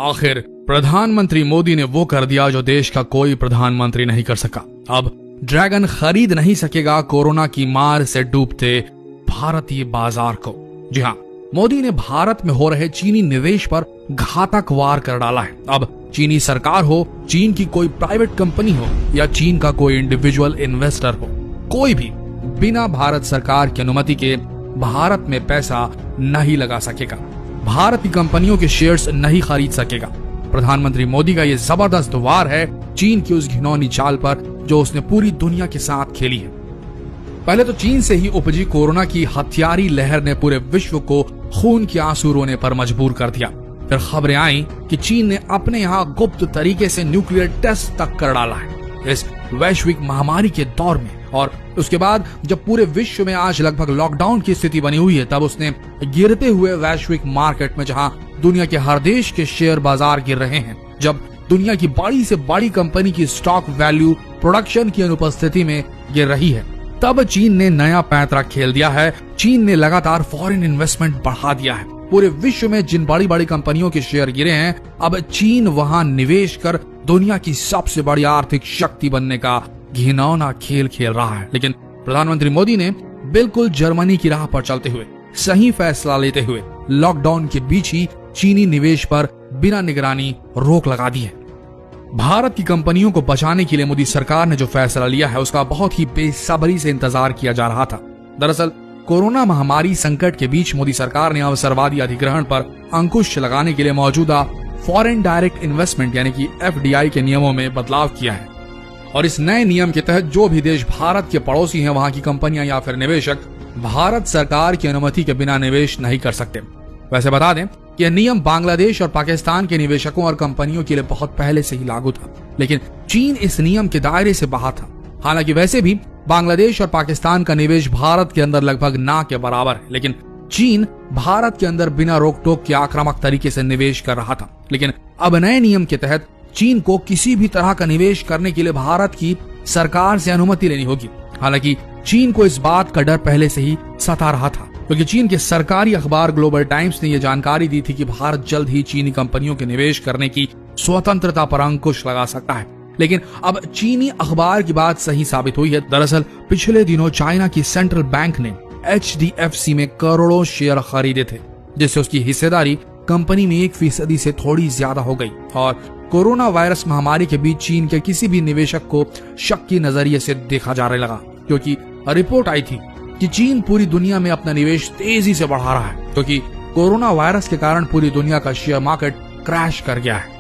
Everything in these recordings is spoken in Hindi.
आखिर प्रधानमंत्री मोदी ने वो कर दिया जो देश का कोई प्रधानमंत्री नहीं कर सका। अब ड्रैगन खरीद नहीं सकेगा कोरोना की मार से डूबते भारतीय बाजार को। जी हाँ, मोदी ने भारत में हो रहे चीनी निवेश पर घातक वार कर डाला है। अब चीनी सरकार हो, चीन की कोई प्राइवेट कंपनी हो या चीन का कोई इंडिविजुअल इन्वेस्टर हो, कोई भी बिना भारत सरकार की अनुमति के भारत में पैसा नहीं लगा सकेगा, भारत की कंपनियों के शेयर्स नहीं खरीद सकेगा। प्रधानमंत्री मोदी का ये जबरदस्त वार है चीन की उस घिनौनी चाल पर जो उसने पूरी दुनिया के साथ खेली है। पहले तो चीन से ही उपजी कोरोना की हथियारी लहर ने पूरे विश्व को खून के आंसू रोने पर मजबूर कर दिया। फिर खबरें आई कि चीन ने अपने यहाँ गुप्त तरीके से न्यूक्लियर टेस्ट तक कर डाला है इस वैश्विक महामारी के दौर में। और उसके बाद जब पूरे विश्व में आज लगभग लॉकडाउन की स्थिति बनी हुई है, तब उसने गिरते हुए वैश्विक मार्केट में, जहां दुनिया के हर देश के शेयर बाजार गिर रहे हैं, जब दुनिया की बड़ी से बड़ी कंपनी की स्टॉक वैल्यू प्रोडक्शन की अनुपस्थिति में गिर रही है, तब चीन ने नया पैंतरा खेल दिया है। चीन ने लगातार फॉरेन इन्वेस्टमेंट बढ़ा दिया है। पूरे विश्व में जिन बड़ी बड़ी कंपनियों के शेयर गिरे हैं, अब चीन वहां निवेश कर दुनिया की सबसे बड़ी आर्थिक शक्ति बनने का घिनौना खेल खेल रहा है। लेकिन प्रधानमंत्री मोदी ने बिल्कुल जर्मनी की राह पर चलते हुए, सही फैसला लेते हुए लॉकडाउन के बीच ही चीनी निवेश पर बिना निगरानी रोक लगा दी है। भारत की कंपनियों को बचाने के लिए मोदी सरकार ने जो फैसला लिया है, उसका बहुत ही बेसब्री से इंतजार किया जा रहा था। दरअसल कोरोना महामारी संकट के बीच मोदी सरकार ने अवसरवादी अधिग्रहण पर अंकुश लगाने के लिए मौजूदा फॉरेन डायरेक्ट इन्वेस्टमेंट यानी कि FDI के नियमों में बदलाव किया है। और इस नए नियम के तहत जो भी देश भारत के पड़ोसी हैं, वहां की कंपनियां या फिर निवेशक भारत सरकार की अनुमति के बिना निवेश नहीं कर सकते। वैसे बता दें कि यह नियम बांग्लादेश और पाकिस्तान के निवेशकों और कंपनियों के लिए बहुत पहले से ही लागू था, लेकिन चीन इस नियम के दायरे से बाहर था। हालांकि वैसे भी बांग्लादेश और पाकिस्तान का निवेश भारत के अंदर लगभग ना के बराबर है, लेकिन चीन भारत के अंदर बिना रोक टोक के आक्रामक तरीके से निवेश कर रहा था। लेकिन अब नए नियम के तहत चीन को किसी भी तरह का निवेश करने के लिए भारत की सरकार से अनुमति लेनी होगी। हालांकि चीन को इस बात का डर पहले से ही सता रहा था, क्योंकि चीन के सरकारी अखबार ग्लोबल टाइम्स ने यह जानकारी दी थी कि भारत जल्द ही चीनी कंपनियों के निवेश करने की स्वतंत्रता पर अंकुश लगा सकता है। लेकिन अब चीनी अखबार की बात सही साबित हुई है। दरअसल पिछले दिनों चाइना की सेंट्रल बैंक ने HDFC में करोड़ों शेयर खरीदे थे, जिससे उसकी हिस्सेदारी कंपनी में 1% से थोड़ी ज्यादा हो गई। और कोरोना वायरस महामारी के बीच चीन के किसी भी निवेशक को शक की नजरिए से देखा जाने लगा, क्योंकि रिपोर्ट आई थी कि चीन पूरी दुनिया में अपना निवेश तेजी से बढ़ा रहा है, क्योंकि कोरोना वायरस के कारण पूरी दुनिया का शेयर मार्केट क्रैश कर गया है।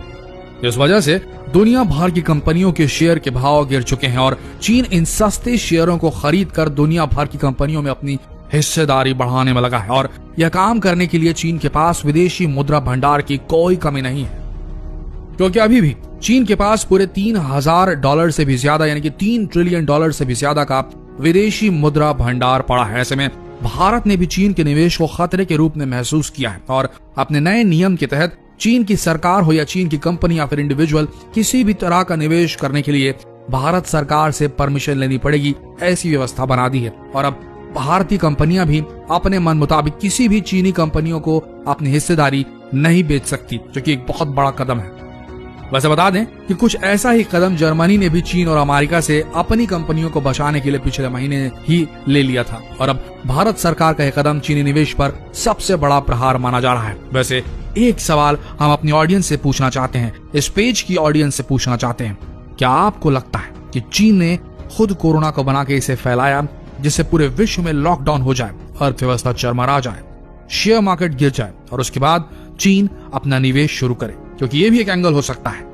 इस वजह से दुनिया भर की कंपनियों के शेयर के भाव गिर चुके हैं और चीन इन सस्ते शेयरों को खरीद कर दुनिया भर की कंपनियों में अपनी हिस्सेदारी बढ़ाने में लगा है। और यह काम करने के लिए चीन के पास विदेशी मुद्रा भंडार की कोई कमी नहीं है, क्योंकि अभी भी चीन के पास पूरे $3000 से भी ज्यादा यानी कि $3 ट्रिलियन से भी ज्यादा का विदेशी मुद्रा भंडार पड़ा है। ऐसे में भारत ने भी चीन के निवेश को खतरे के रूप में महसूस किया है और अपने नए नियम के तहत चीन की सरकार हो या चीन की कंपनी या फिर इंडिविजुअल किसी भी तरह का निवेश करने के लिए भारत सरकार से परमिशन लेनी पड़ेगी, ऐसी व्यवस्था बना दी है। और अब भारतीय कंपनियां भी अपने मन मुताबिक किसी भी चीनी कंपनियों को अपनी हिस्सेदारी नहीं बेच सकती, जो कि एक बहुत बड़ा कदम है। वैसे बता दें कि कुछ ऐसा ही कदम जर्मनी ने भी चीन और अमेरिका से अपनी कंपनियों को बचाने के लिए पिछले महीने ही ले लिया था। और अब भारत सरकार का यह कदम चीनी निवेश पर सबसे बड़ा प्रहार माना जा रहा है। वैसे एक सवाल हम अपनी ऑडियंस से पूछना चाहते हैं, इस पेज की ऑडियंस से पूछना चाहते हैं, क्या आपको लगता है कि चीन ने खुद कोरोना को बना के इसे फैलाया जिससे पूरे विश्व में लॉकडाउन हो जाए, अर्थव्यवस्था चरमरा जाए, शेयर मार्केट गिर जाए और उसके बाद चीन अपना निवेश शुरू करे? क्योंकि ये भी एक एंगल हो सकता है।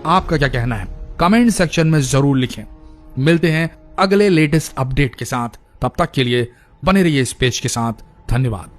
आपका क्या कहना है कमेंट सेक्शन में जरूर लिखें। मिलते हैं अगले लेटेस्ट अपडेट के साथ, तब तक के लिए बने रहिए इस पेज के साथ। धन्यवाद।